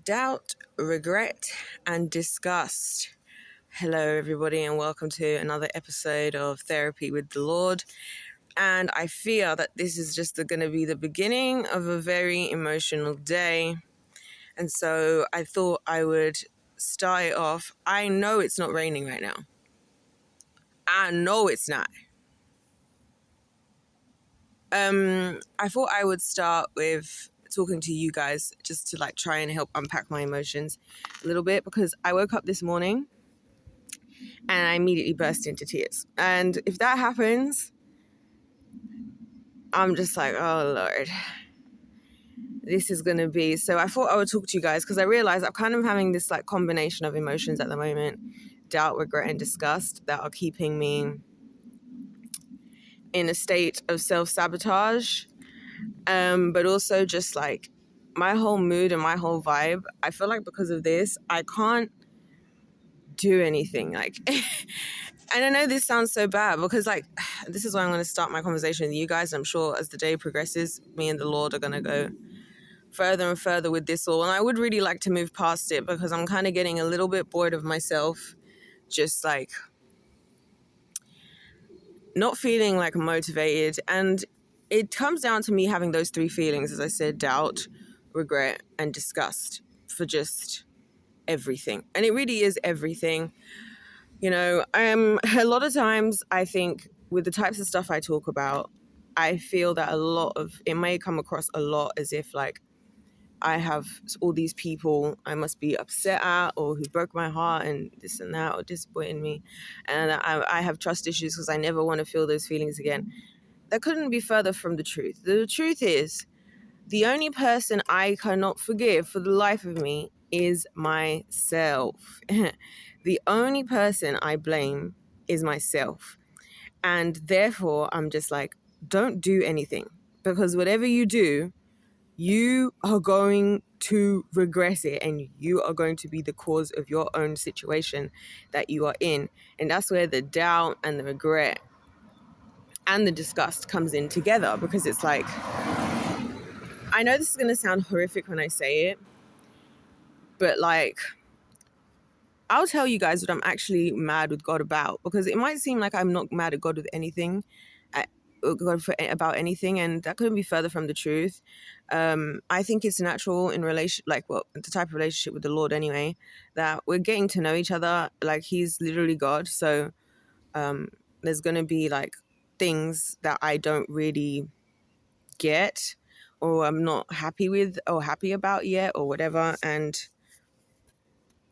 doubt, regret, and disgust. Hello, everybody, and welcome to another episode of Therapy with the Lord. And I fear that this is just going to be the beginning of a very emotional day. And so I thought I would start it off. I know it's not raining right now. I know it's not. I thought I would start with talking to you guys just to try and help unpack my emotions a little bit, because I woke up this morning and I immediately burst into tears. And if that happens, I'm just like, oh Lord, this is going to be. So I thought I would talk to you guys because I realized I'm kind of having this combination of emotions at the moment: doubt, regret, and disgust, that are keeping me in a state of self-sabotage. But also just my whole mood and my whole vibe. I feel like because of this, I can't do anything. And I know this sounds so bad because this is why I'm going to start my conversation with you guys. I'm sure as the day progresses, me and the Lord are going to go further and further with this all. And I would really like to move past it because I'm kind of getting a little bit bored of myself, just not feeling motivated. And it comes down to me having those three feelings, as I said: doubt, regret, and disgust for just everything. And it really is everything. A lot of times I think with the types of stuff I talk about, I feel that a lot of it may come across a lot as if I have all these people I must be upset at, or who broke my heart and this and that, or disappointed me. And I have trust issues because I never want to feel those feelings again. That couldn't be further from the truth. The truth is, the only person I cannot forgive for the life of me is myself. The only person I blame is myself. And therefore, I'm just don't do anything. Because whatever you do, you are going to regret it, and you are going to be the cause of your own situation that you are in. And that's where the doubt and the regret and the disgust comes in together, because it's I know this is going to sound horrific when I say it, but I'll tell you guys what I'm actually mad with God about, because it might seem like I'm not mad at God with anything, about anything, and that couldn't be further from the truth. I think it's natural in relation, the type of relationship with the Lord anyway, that we're getting to know each other. He's literally God, so there's gonna be things that I don't really get, or I'm not happy with or happy about yet, or whatever, and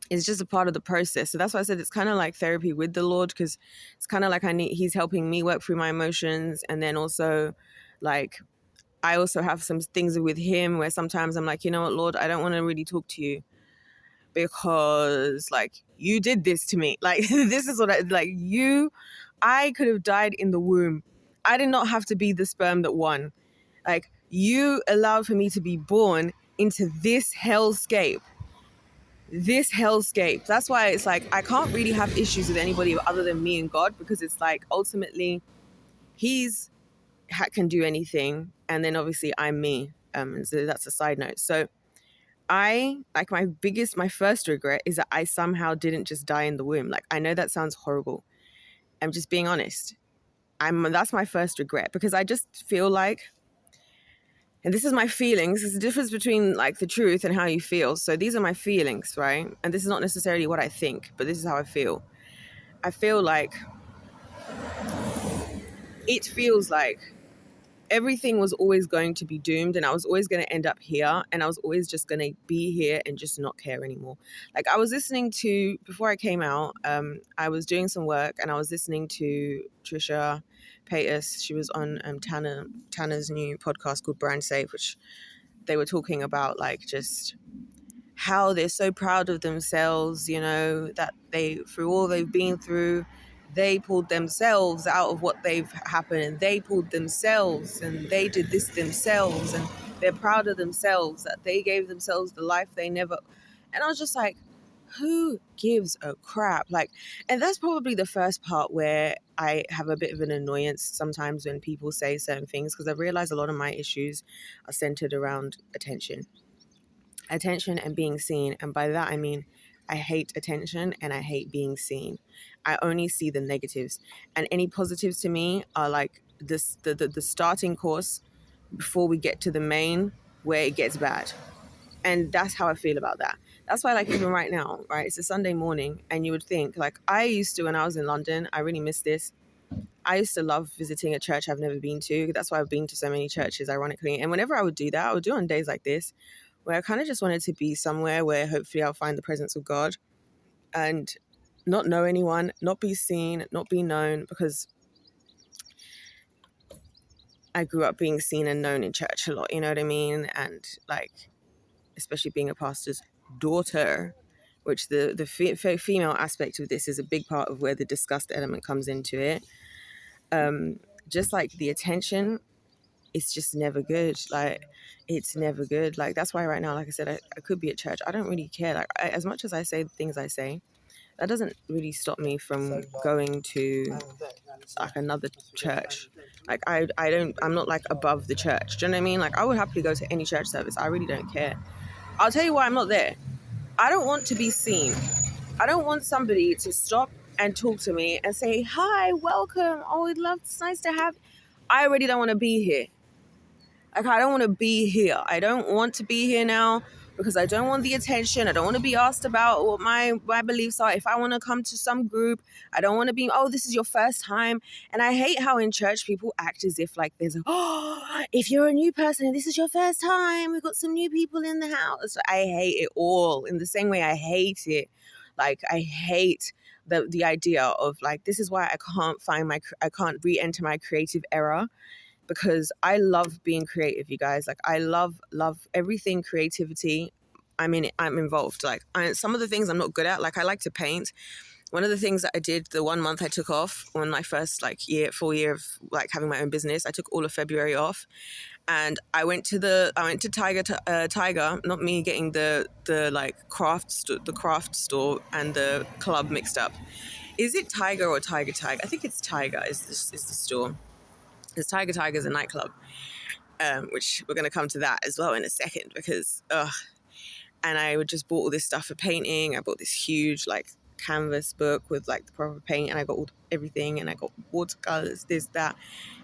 it's just a part of the process. So that's why I said it's kind of like therapy with the Lord, because it's kind of he's helping me work through my emotions. And then also I also have some things with him where sometimes I'm like, you know what, Lord, I don't want to really talk to you because you did this to me. This is what I could have died in the womb. I did not have to be the sperm that won. You allowed for me to be born into this hellscape. That's why it's I can't really have issues with anybody other than me and God, because it's ultimately he's can do anything, and then obviously I'm me, and so that's a side note. So I my first regret is that I somehow didn't just die in the womb. I know that sounds horrible, I'm just being honest. That's my first regret, because I just feel and this is my feelings. There's a difference between the truth and how you feel. So these are my feelings, right? And this is not necessarily what I think, but this is how I feel. I feel it feels everything was always going to be doomed, and I was always going to end up here, and I was always just going to be here and just not care anymore. I was listening to, before I came out, I was doing some work, and I was listening to Trisha Paytas. She was on Tanner's new podcast called Brand Safe, which they were talking about just how they're so proud of themselves, that through all they've been through, they pulled themselves out of what they've happened, and they pulled themselves, and they did this themselves, and they're proud of themselves that they gave themselves the life they never. And I was just who gives a crap? And that's probably the first part where I have a bit of an annoyance sometimes when people say certain things, because I realize a lot of my issues are centered around attention. Attention and being seen. And by that, I mean, I hate attention and I hate being seen. I only see the negatives. And any positives to me are like this the starting course before we get to the main where it gets bad. And that's how I feel about that. That's why, like, even right now, right, it's a Sunday morning, and you would think, like, I used to, when I was in London, I really miss this. I used to love visiting a church I've never been to. That's why I've been to so many churches, ironically. And whenever I would do that, I would do it on days like this, where I kind of just wanted to be somewhere where hopefully I'll find the presence of God and not know anyone, not be seen, not be known, because I grew up being seen and known in church a lot, you know what I mean? And, like, especially being a pastor's daughter, which the female aspect of this is a big part of where the disgust element comes into it. Just like the attention, it's just never good. Like, it's never good. Like, that's why right now, like I said, I could be at church. I don't really care. Like, as much as I say the things I say, that doesn't really stop me from going to like another church. Like, I'm not like above the church. Do you know what I mean? Like, I would happily go to any church service. I really don't care. I'll tell you why I'm not there. I don't want to be seen. I don't want somebody to stop and talk to me and say, hi, welcome. Oh, it's nice to have. I already don't want to be here. Like, I don't want to be here. I don't want to be here now because I don't want the attention. I don't want to be asked about what my beliefs are. If I want to come to some group, I don't want to be, oh, this is your first time. And I hate how in church people act as if like there's if you're a new person and this is your first time, we've got some new people in the house. I hate it all in the same way I hate it. Like, I hate the idea of like, this is why I can't re-enter my creative era, because I love being creative, you guys. Like, I love everything creativity. I mean, I'm involved. Like, some of the things I'm not good at, like I like to paint. One of the things that I did the 1 month I took off on my first like full year of like having my own business, I took all of February off, and I went to Tiger, not me getting the like craft store and the club mixed up. Is it Tiger or Tiger? I think it's Tiger is the store. Because Tiger is a nightclub, which we're going to come to that as well in a second, because and I just bought all this stuff for painting. I bought this huge like canvas book with like the proper paint, and I got everything, and I got watercolors, this, that,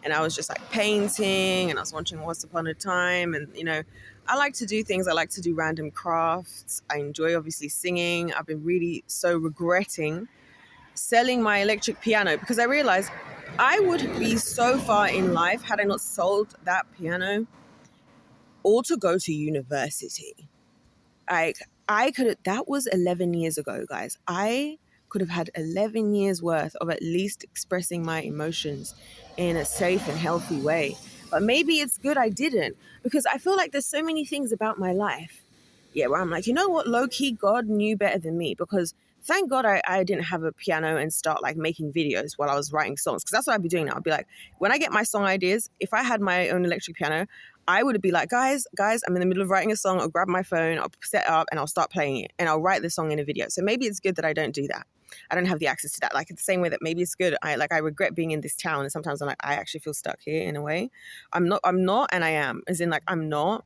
and I was just like painting, and I was watching Once Upon a Time, and you know, I like to do things. I like to do random crafts. I enjoy obviously singing. I've been really so regretting selling my electric piano, because I realized I would be so far in life had I not sold that piano, or to go to university. Like, that was 11 years ago, guys. I could have had 11 years worth of at least expressing my emotions in a safe and healthy way. But maybe it's good I didn't, because I feel like there's so many things about my life, where I'm like, you know what, low-key, God knew better than me, because thank God I didn't have a piano and start like making videos while I was writing songs, because that's what I'd be doing now. I'd be like, when I get my song ideas, if I had my own electric piano, I would be like, guys, I'm in the middle of writing a song. I'll grab my phone, I'll set it up, and I'll start playing it, and I'll write the song in a video. So maybe it's good that I don't do that. I don't have the access to that. Like, it's the same way that maybe it's good. I regret being in this town, and sometimes I'm like, I actually feel stuck here in a way. I'm not, and I am. As in, like, I'm not,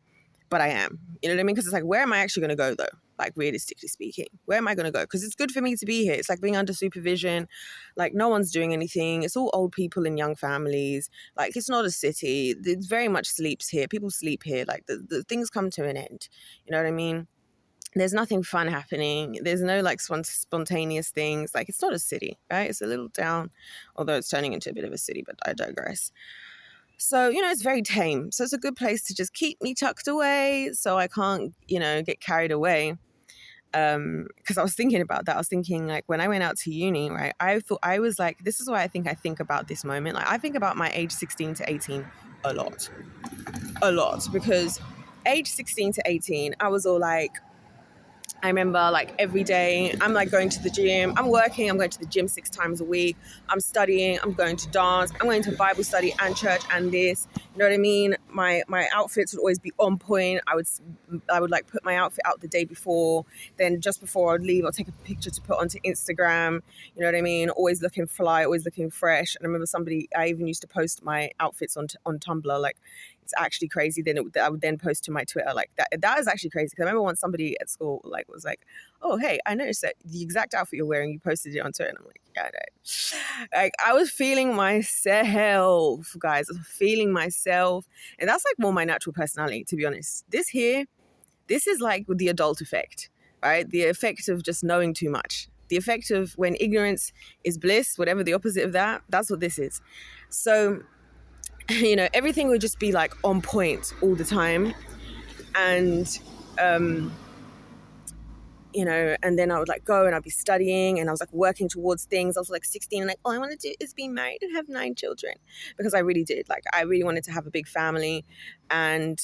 but I am. You know what I mean? Because it's like, where am I actually going to go though? Like, realistically speaking, where am I going to go? Because it's good for me to be here. It's like being under supervision. Like, no one's doing anything. It's all old people in young families. Like, it's not a city. It very much sleeps here. People sleep here. Like, the things come to an end. You know what I mean? There's nothing fun happening. There's no like spontaneous things. Like, it's not a city, right? It's a little town, although it's turning into a bit of a city, but I digress. So, you know, it's very tame. So it's a good place to just keep me tucked away so I can't, you know, get carried away. Because I was thinking about that. I was thinking, like, when I went out to uni, right, I thought, I was like, this is why I think about this moment. Like, I think about my age 16 to 18 a lot, because age 16 to 18, I was all like, I remember like every day I'm like going to the gym, I'm working, I'm going to the gym 6 times a week, I'm studying, I'm going to dance, I'm going to Bible study and church and this, you know what I mean? My outfits would always be on point. I would like put my outfit out the day before, then just before I'd leave, I'll take a picture to put onto Instagram, you know what I mean? Always looking fly, always looking fresh. And I remember I even used to post my outfits on Tumblr, like it's actually crazy. Then I would then post to my Twitter like that. That is actually crazy. Because I remember once somebody at school like was like, "Oh, hey, I noticed that the exact outfit you're wearing, you posted it on Twitter." And I'm like, "Yeah, I know." Like I was feeling myself, guys. I was feeling myself, and that's like more my natural personality, to be honest. This is like the adult effect, right? The effect of just knowing too much. The effect of when ignorance is bliss, whatever the opposite of that, that's what this is. So, everything would just be like on point all the time. And, and then I would like go and I'd be studying and I was like working towards things. I was like 16 and like, all I want to do is be married and have 9 children, because I really did. Like, I really wanted to have a big family. And,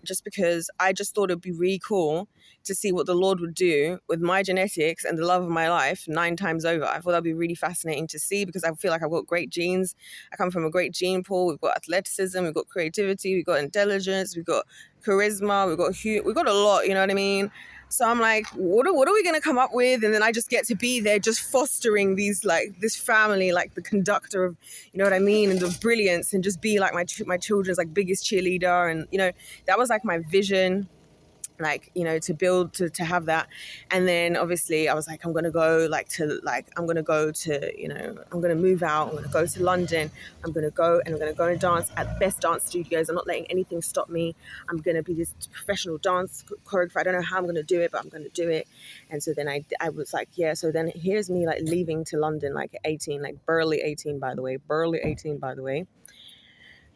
just because I just thought it'd be really cool to see what the Lord would do with my genetics and the love of my life 9 times over. I thought that'd be really fascinating to see, because I feel like I've got great genes. I come from a great gene pool. We've got athleticism, we've got creativity, we've got intelligence, we've got charisma, we've got a lot, you know what I mean? So I'm like, what are we going to come up with? And then I just get to be there just fostering these, like, this family, like the conductor of, you know what I mean? And the brilliance, and just be like my children's like biggest cheerleader. And, that was like my vision, like, to build, to have that. And then obviously I was like, I'm going to go I'm going to move out. I'm going to go to London. I'm going to go and dance at the best dance studios. I'm not letting anything stop me. I'm going to be this professional dance choreographer. I don't know how I'm going to do it, but I'm going to do it. And so then I was like, yeah. So then here's me like leaving to London, like 18, like burly 18, by the way,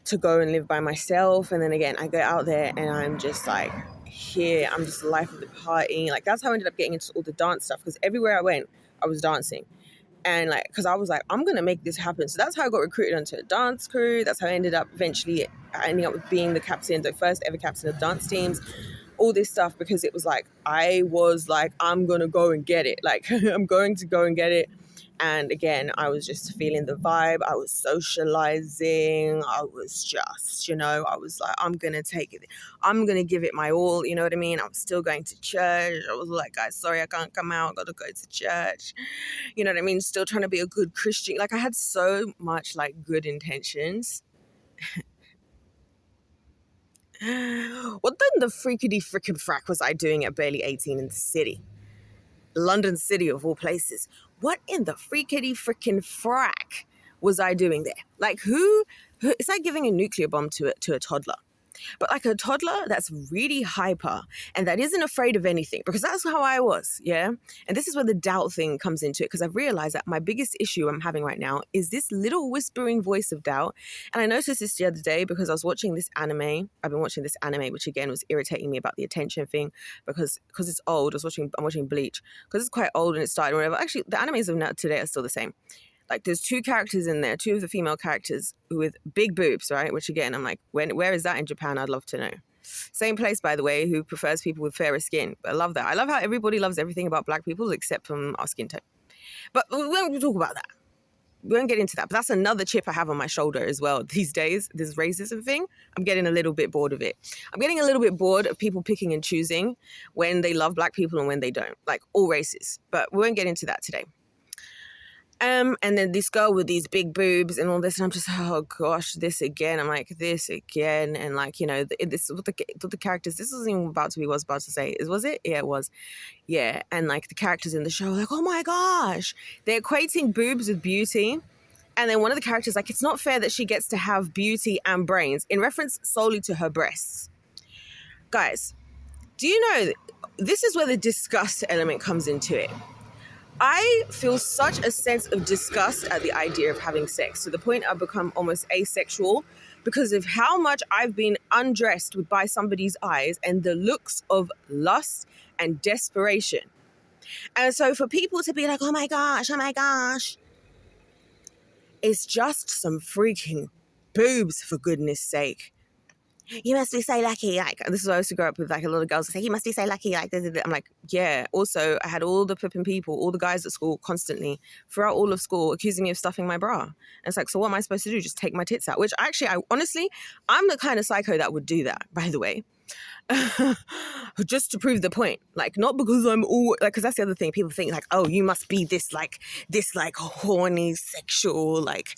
to go and live by myself. And then again, I go out there and I'm just like, here, I'm just the life of the party. Like, that's how I ended up getting into all the dance stuff, because everywhere I went, I was dancing. And like, because I was like, I'm going to make this happen. So that's how I got recruited onto a dance crew. That's how I ended up eventually ending up with being the first ever captain of dance teams, all this stuff, because it was like, I was like, I'm going to go and get it. Like, I'm going to go and get it. And again, I was just feeling the vibe. I was socializing. I was just, I was like, I'm going to take it. I'm going to give it my all. You know what I mean? I was still going to church. I was like, guys, sorry, I can't come out. I got to go to church. You know what I mean? Still trying to be a good Christian. Like, I had so much like good intentions. What the freakity frickin' frack was I doing at barely 18 in the city? London City of all places. What in the freakity frickin' frack was I doing there? Like, who it's like giving a nuclear bomb to a toddler. But like a toddler that's really hyper and that isn't afraid of anything, because that's how I was, yeah? And this is where the doubt thing comes into it, because I've realized that my biggest issue I'm having right now is this little whispering voice of doubt. And I noticed this the other day because I was watching this anime. I've been watching this anime, which again was irritating me about the attention thing, because it's old. I'm watching Bleach because it's quite old and it started or whatever. Actually, the animes of now today are still the same. Like, there's 2 characters in there, 2 of the female characters with big boobs, right? Which again, I'm like, where is that in Japan? I'd love to know. Same place, by the way, who prefers people with fairer skin. I love that. I love how everybody loves everything about black people except from our skin tone. But we won't talk about that. We won't get into that. But that's another chip I have on my shoulder as well these days, this racism thing. I'm getting a little bit bored of it. I'm getting a little bit bored of people picking and choosing when they love black people and when they don't. Like, all races. But we won't get into that today. And then this girl with these big boobs and all this, and I'm just, oh gosh, this again. I'm like, this again. And like, this what the characters, this wasn't even about to be what I was about to say. Was it? Yeah, it was. Yeah. And like the characters in the show are like, oh my gosh, they're equating boobs with beauty. And then one of the characters, like, it's not fair that she gets to have beauty and brains, in reference solely to her breasts. Guys, do you know, this is where the disgust element comes into it. I feel such a sense of disgust at the idea of having sex, to the point I've become almost asexual because of how much I've been undressed by somebody's eyes and the looks of lust and desperation. And so for people to be like, oh my gosh, it's just some freaking boobs, for goodness sake. You must be so lucky. Like, this is what I used to grow up with, like, a lot of girls say, you must be so lucky. Like, I'm like, yeah. Also, I had all the flipping people, all the guys at school constantly throughout all of school accusing me of stuffing my bra. And it's like, so what am I supposed to do? Just take my tits out? Which actually, I'm the kind of psycho that would do that, by the way. just to prove the point. Like, not because I'm all like, because that's the other thing. People think like, oh, you must be this horny sexual like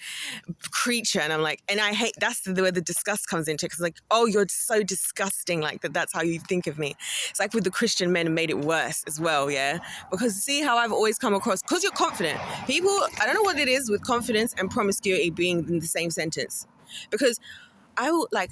creature, and I'm like, and I hate that's where the disgust comes into, because like, oh, you're so disgusting, like that's how you think of me. It's like with the Christian men, made it worse as well, yeah, because see how I've always come across, because you're confident. People, I don't know what it is with confidence and promiscuity being in the same sentence, because I will like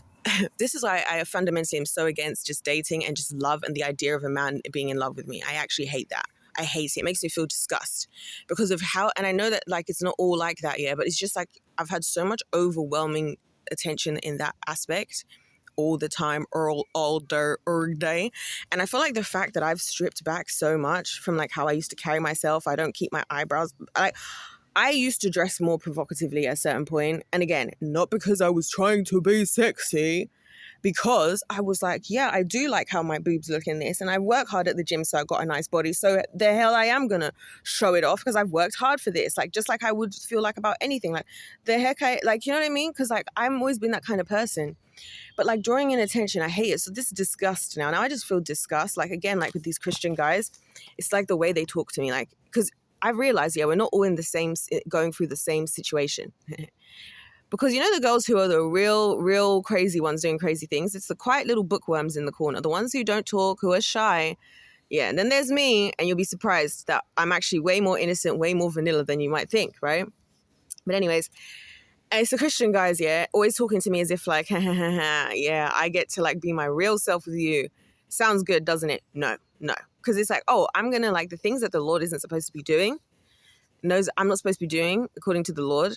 this is why I fundamentally am so against just dating and just love and the idea of a man being in love with me. I actually hate that. I hate it. It makes me feel disgust because of how, and I know that like it's not all like that, yeah, but it's just like I've had so much overwhelming attention in that aspect all the time, all day. And I feel like the fact that I've stripped back so much from like how I used to carry myself, I don't keep my eyebrows, I used to dress more provocatively at a certain point. And again, not because I was trying to be sexy, because I was like, yeah, I do like how my boobs look in this. And I work hard at the gym, so I got a nice body. So the hell I am going to show it off because I've worked hard for this. Like, just like I would feel like about anything. Like, the heck like, you know what I mean? Because like, I've always been that kind of person. But like drawing in attention, I hate it. So this is disgust now. Now I just feel disgust. Like, again, like with these Christian guys, it's like the way they talk to me. Like, because I realized, yeah, we're not all in the same, going through the same situation. Because you know the girls who are the real crazy ones doing crazy things? It's the quiet little bookworms in the corner, the ones who don't talk, who are shy. Yeah, and then there's me, and you'll be surprised that I'm actually way more innocent, way more vanilla than you might think, right? But anyways, it's the Christian guys, yeah, always talking to me as if like, yeah, I get to like be my real self with you. Sounds good, doesn't it? No. Because it's like, oh, I'm going to like the things that the Lord isn't supposed to be doing, knows I'm not supposed to be doing according to the Lord.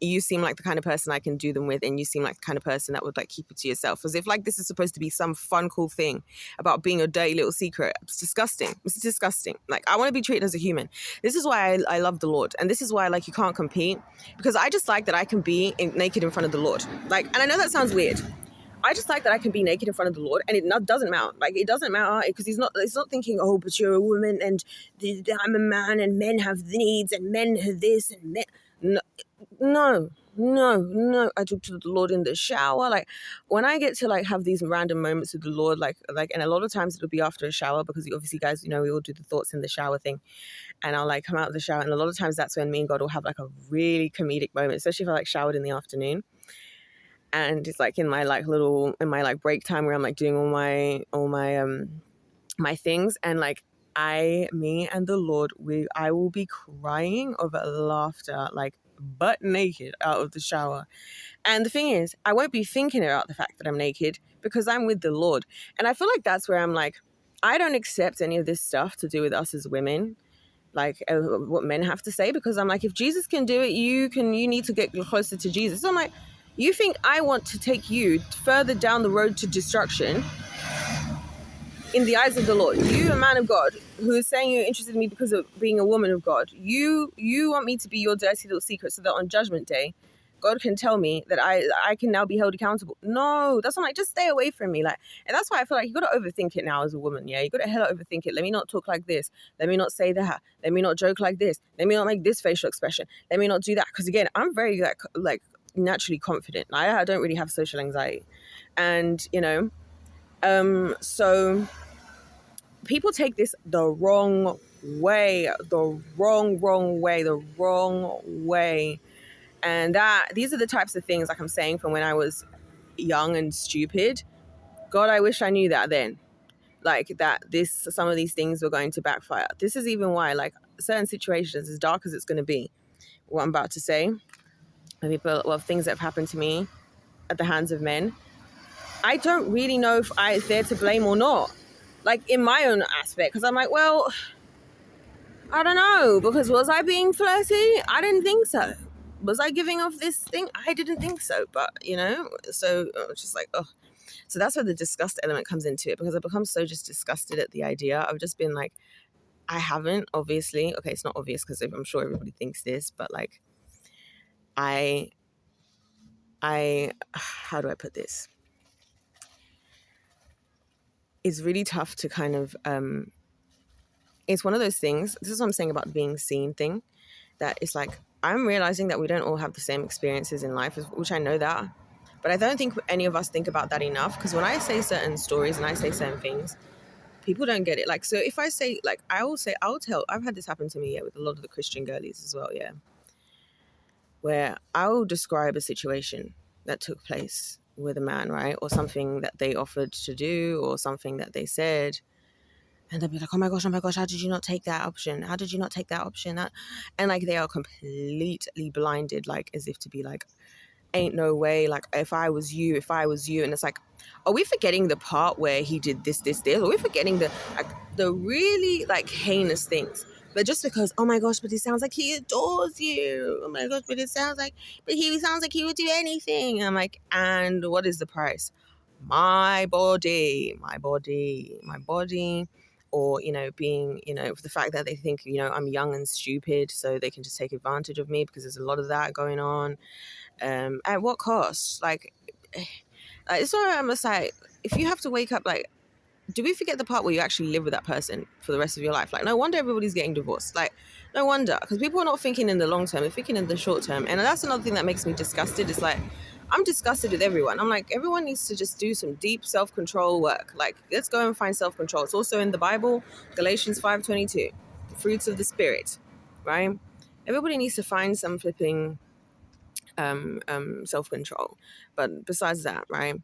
You seem like the kind of person I can do them with, and you seem like the kind of person that would like keep it to yourself, as if like this is supposed to be some fun, cool thing about being a dirty little secret. It's disgusting. It's disgusting. Like, I want to be treated as a human. This is why I love the Lord, and this is why like you can't compete, because I just like that I can be naked in front of the Lord. Like, and I know that sounds weird. I just like that I can be naked in front of the Lord, and it doesn't matter. Like, it doesn't matter because it's not thinking, oh, but you're a woman and I'm a man and men have needs and men have this and men. No. I talk to the Lord in the shower. Like, when I get to like have these random moments with the Lord, like, and a lot of times it'll be after a shower, because obviously, guys, you know, we all do the thoughts in the shower thing. And I'll like come out of the shower, and a lot of times that's when me and God will have like a really comedic moment, especially if I like showered in the afternoon. And it's like in my break time where I'm like doing all my my things, and like me and the Lord, I will be crying over laughter, like butt naked out of the shower. And the thing is, I won't be thinking about the fact that I'm naked because I'm with the Lord. And I feel like that's where I'm like, I don't accept any of this stuff to do with us as women, like what men have to say, because I'm like, if Jesus can do it, you need to get closer to Jesus. So I'm like, you think I want to take you further down the road to destruction in the eyes of the Lord? You, a man of God, who is saying you're interested in me because of being a woman of God, you want me to be your dirty little secret so that on Judgment Day, God can tell me that I can now be held accountable. No, that's not, like, just stay away from me. Like, and that's why I feel like you got to overthink it now as a woman. Yeah, you got to hella overthink it. Let me not talk like this. Let me not say that. Let me not joke like this. Let me not make this facial expression. Let me not do that. Because again, I'm very like naturally confident. I don't really have social anxiety, and you know, so people take this the wrong way, and these are the types of things, like I'm saying, from when I was young and stupid. God, I wish I knew that then, like that some of these things were going to backfire. This is even why, like, certain situations, as dark as it's going to be, what I'm about to say, things that have happened to me at the hands of men, I don't really know if they're to blame or not. Like, in my own aspect, because I'm like, well, I don't know, because was I being flirty? I didn't think so. Was I giving off this thing? I didn't think so. But, you know, so it's just like, oh. So that's where the disgust element comes into it, because I become so just disgusted at the idea. I've just been like, I haven't, obviously. Okay, it's not obvious because I'm sure everybody thinks this, but like, how do I put this? It's really tough to kind of, it's one of those things, this is what I'm saying about being seen thing, that it's like, I'm realizing that we don't all have the same experiences in life, which I know that, But I don't think any of us think about that enough, because when I say certain stories and I say certain things, people don't get it. Like, so if I say, like, I've had this happen to me, yeah, with a lot of the Christian girlies as well, yeah, where I'll describe a situation that took place with a man, right? Or something that they offered to do or something that they said. And they'll be like, oh my gosh, how did you not take that option? How did you not take that option? And like, they are completely blinded, like as if to be like, ain't no way, like if I was you, and it's like, are we forgetting the part where he did this, or are we forgetting the really like heinous things? But just because, oh my gosh, but it sounds like he adores you, oh my gosh, but he sounds like he would do anything. And I'm like, and what is the price? My body, or, you know, being, you know, the fact that they think, you know, I'm young and stupid, so they can just take advantage of me, because there's a lot of that going on. At what cost? Like it's why I'm just like, if you have to wake up, like, do we forget the part where you actually live with that person for the rest of your life? Like, no wonder everybody's getting divorced. Like, no wonder, because people are not thinking in the long term, they're thinking in the short term. And that's another thing that makes me disgusted. It's like, I'm disgusted with everyone. I'm like, everyone needs to just do some deep self-control work. Like, let's go and find self-control. It's also in the Bible, Galatians 5:22, the fruits of the spirit, right? Everybody needs to find some flipping self-control. But besides that, right,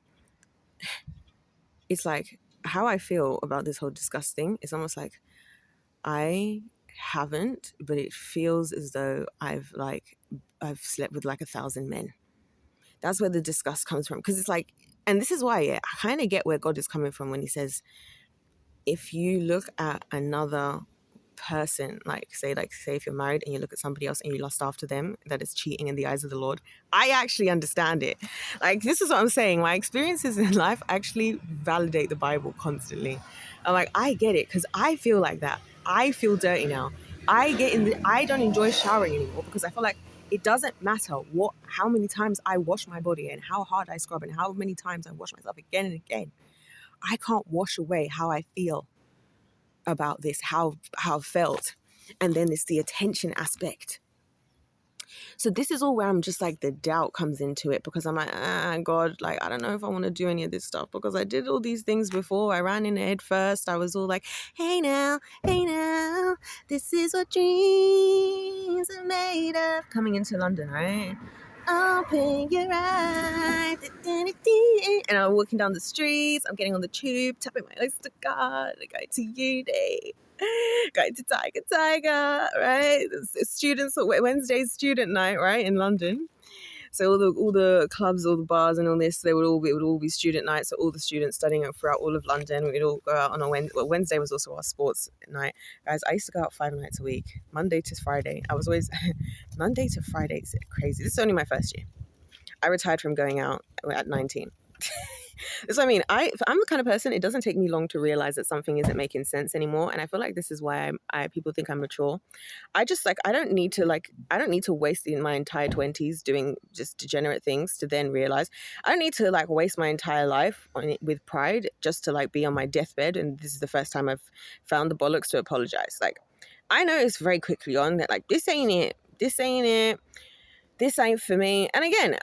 it's like, how I feel about this whole disgust thing is almost like, I haven't, but it feels as though I've slept with like 1,000 men. That's where the disgust comes from, because it's like, and this is why, yeah, I kind of get where God is coming from when he says, if you look at another person, like say if you're married and you look at somebody else and you lust after them, that is cheating in the eyes of the Lord. I actually understand it. Like, this is what I'm saying, my experiences in life actually validate the Bible constantly. I'm like, I get it, because I feel like that. I feel dirty now. I don't enjoy showering anymore, because I feel like it doesn't matter how many times I wash my body and how hard I scrub and how many times I wash myself again and again, I can't wash away how I feel about this, how I've felt. And then it's the attention aspect. So this is all where I'm just like, the doubt comes into it, because I'm like, God, like, I don't know if I want to do any of this stuff, because I did all these things before. I ran in head first. I was all like, hey now, this is what dreams are made of. Coming into London, right? Open your eyes. And I'm walking down the streets. I'm getting on the tube, tapping my eyes to God, going to uni, going to Tiger, right? It's students, Wednesday's student night, right, in London. So all the clubs, all the bars, and all this, it would all be student nights. So all the students studying throughout all of London, we'd all go out on a Wednesday. Well, Wednesday was also our sports night, guys. I used to go out 5 nights a week, Monday to Friday. I was always Monday to Friday. It's crazy. This is only my first year. I retired from going out at 19. That's what I mean. I'm the kind of person, it doesn't take me long to realize that something isn't making sense anymore. And I feel like this is why people think I'm mature. I just like, I don't need to waste my entire 20s doing just degenerate things to then realize. I don't need to like waste my entire life with pride just to like be on my deathbed. And this is the first time I've found the bollocks to apologize. Like, I noticed very quickly on that, like, this ain't it. This ain't for me. And again,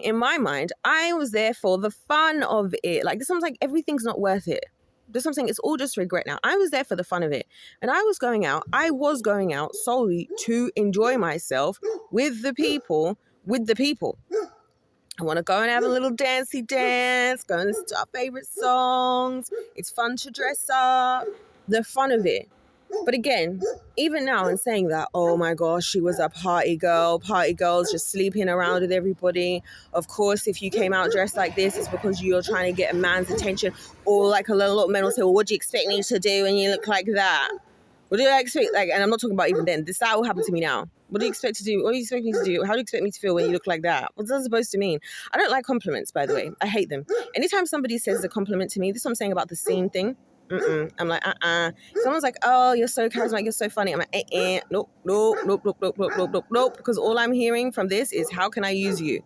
in my mind, I was there for the fun of it. Like, this sounds like everything's not worth it. This something, it's all just regret now. I was there for the fun of it. And I was going out solely to enjoy myself with the people. I want to go and have a little dancey dance, go and listen to our favorite songs. It's fun to dress up, the fun of it. But again, even now in saying that, oh my gosh, she was a party girls just sleeping around with everybody. Of course, if you came out dressed like this, it's because you're trying to get a man's attention. Or like a lot of men will say, well, what do you expect me to do when you look like that? What do I expect? Like, and I'm not talking about even then. That will happen to me now. What do you expect to do? What do you expect me to do? How do you expect me to feel when you look like that? What's that supposed to mean? I don't like compliments, by the way. I hate them. Anytime somebody says a compliment to me, this is what I'm saying about the scene thing. I'm like, Someone's like, oh, you're so charismatic, you're so funny. I'm like, nope. Because all I'm hearing from this is, how can I use you?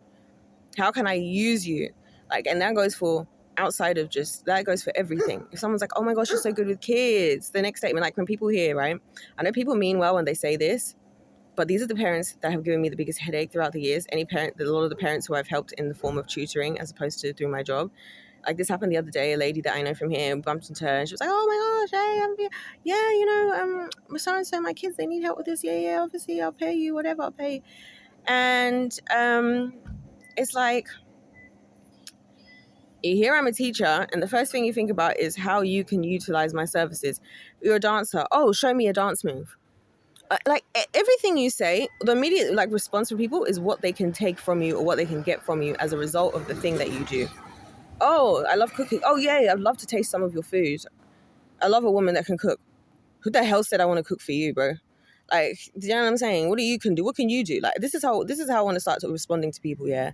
How can I use you? Like, and that goes for that goes for everything. If someone's like, oh my gosh, you're so good with kids, the next statement, like when people hear, right? I know people mean well when they say this, But these are the parents that have given me the biggest headache throughout the years. A lot of the parents who I've helped in the form of tutoring as opposed to through my job. Like this happened the other day. A lady that I know from here bumped into her, and she was like, "Oh my gosh, hey, yeah, so and so, my kids, they need help with this. Yeah, obviously, I'll pay you, whatever, I'll pay." And it's like, here I'm a teacher, and the first thing you think about is how you can utilize my services. You're a dancer. Oh, show me a dance move. Like everything you say, the immediate like response from people is what they can take from you or what they can get from you as a result of the thing that you do. Oh, I love cooking. Oh yeah, I'd love to taste some of your food. I love a woman that can cook. Who the hell said I want to cook for you, bro? Like, do you know what I'm saying? What you can do? What can you do? Like, this is how I want to start responding to people. Yeah,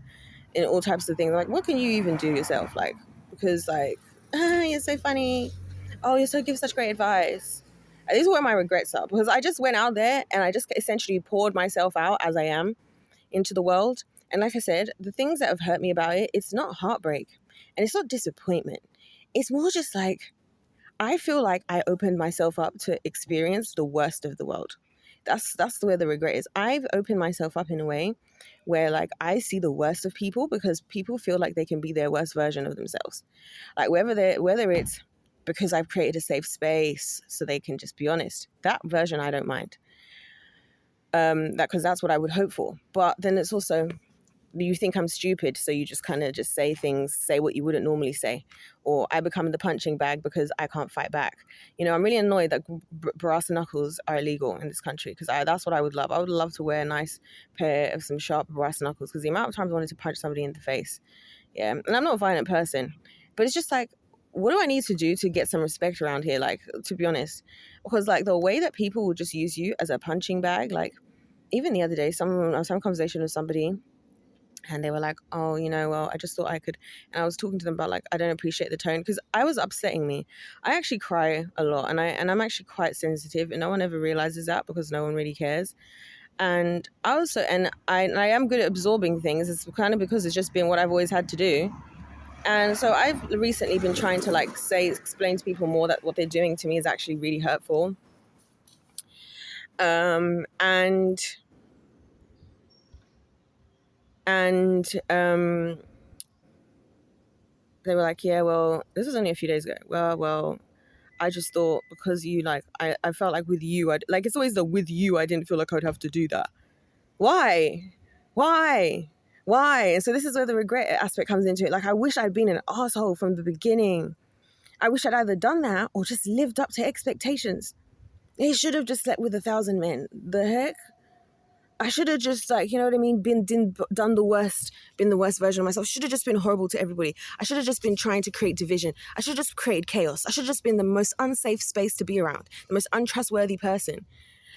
in all types of things. Like, what can you even do yourself? Like, because like, you're so funny. Oh, you give such great advice. And these are where my regrets are, because I just went out there and I just essentially poured myself out as I am into the world. And like I said, the things that have hurt me about it, it's not heartbreak and it's not disappointment. It's more just like, I feel like I opened myself up to experience the worst of the world. That's where the regret is. I've opened myself up in a way where like I see the worst of people because people feel like they can be their worst version of themselves. Like whether it's because I've created a safe space so they can just be honest. That version I don't mind. Because that's what I would hope for. But then it's also, you think I'm stupid, so you just kind of just say what you wouldn't normally say, or I become the punching bag because I can't fight back. I'm really annoyed that brass knuckles are illegal in this country, because that's what I would love. I would love to wear a nice pair of some sharp brass knuckles, because the amount of times I wanted to punch somebody in the face, yeah, and I'm not a violent person, but it's just like, what do I need to do to get some respect around here? Like, to be honest, because like the way that people will just use you as a punching bag, like even the other day, some conversation with somebody, and they were like, oh, well, I just thought I could. And I was talking to them about like, I don't appreciate the tone, because I was upsetting me. I actually cry a lot, and I'm actually quite sensitive, and no one ever realizes that because no one really cares. And I am good at absorbing things. It's kind of because it's just been what I've always had to do. And so I've recently been trying to like explain to people more that what they're doing to me is actually really hurtful. And they were like, yeah, well, this was only a few days ago. Well, I just thought because you like, I felt like with you, like it's always the with you, I didn't feel like I'd have to do that. Why? And so this is where the regret aspect comes into it. Like, I wish I'd been an asshole from the beginning. I wish I'd either done that or just lived up to expectations. He should have just slept with 1,000 men. The heck? I should have just like, you know what I mean, been the worst version of myself. I should have just been horrible to everybody. I should have just been trying to create division. I should have just created chaos. I should have just been the most unsafe space to be around, the most untrustworthy person.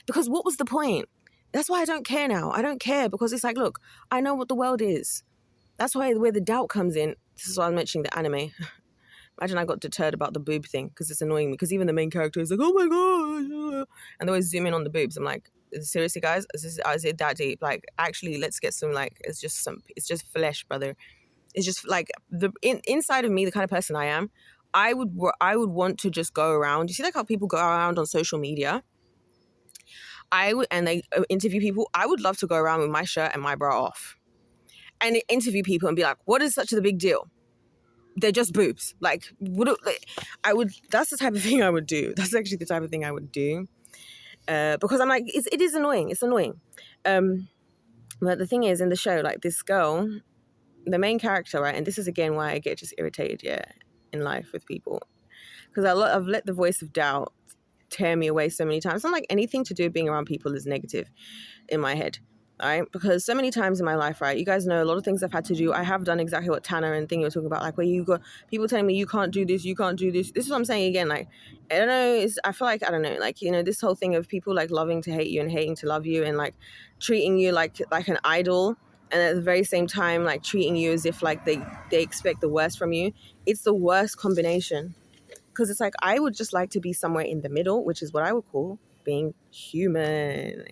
Because what was the point? That's why I don't care now. I don't care, because it's like, look, I know what the world is. That's why where the doubt comes in. This is why I'm mentioning the anime. Imagine I got deterred about the boob thing because it's annoying me. Because even the main character is like, oh my god, and they always zoom in on the boobs. I'm like, seriously, guys, is it that deep? Like, actually, let's get some like, it's just flesh, brother. It's just like inside of me, the kind of person I am. I would want to just go around. You see, like how people go around on social media. And they interview people. I would love to go around with my shirt and my bra off, and interview people and be like, what is such a big deal? They're just boobs. Like, that's the type of thing I would do. That's actually the type of thing I would do. Because I'm like, it is annoying. It's annoying. But the thing is, in the show, like this girl, the main character, right? And this is again why I get just irritated, in life with people. Because I've let the voice of doubt tear me away so many times. I'm like, anything to do with being around people is negative in my head. Right? Because so many times in my life, right, you guys know a lot of things I've had to do. I have done exactly what Tanner and thing you were talking about, like where you got people telling me you can't do this, you can't do this. This is what I'm saying again. Like, I don't know. I feel like, I don't know, like, this whole thing of people like loving to hate you and hating to love you, and like treating you like an idol, and at the very same time like treating you as if like they expect the worst from you. It's the worst combination, because it's like I would just like to be somewhere in the middle, which is what I would call being human.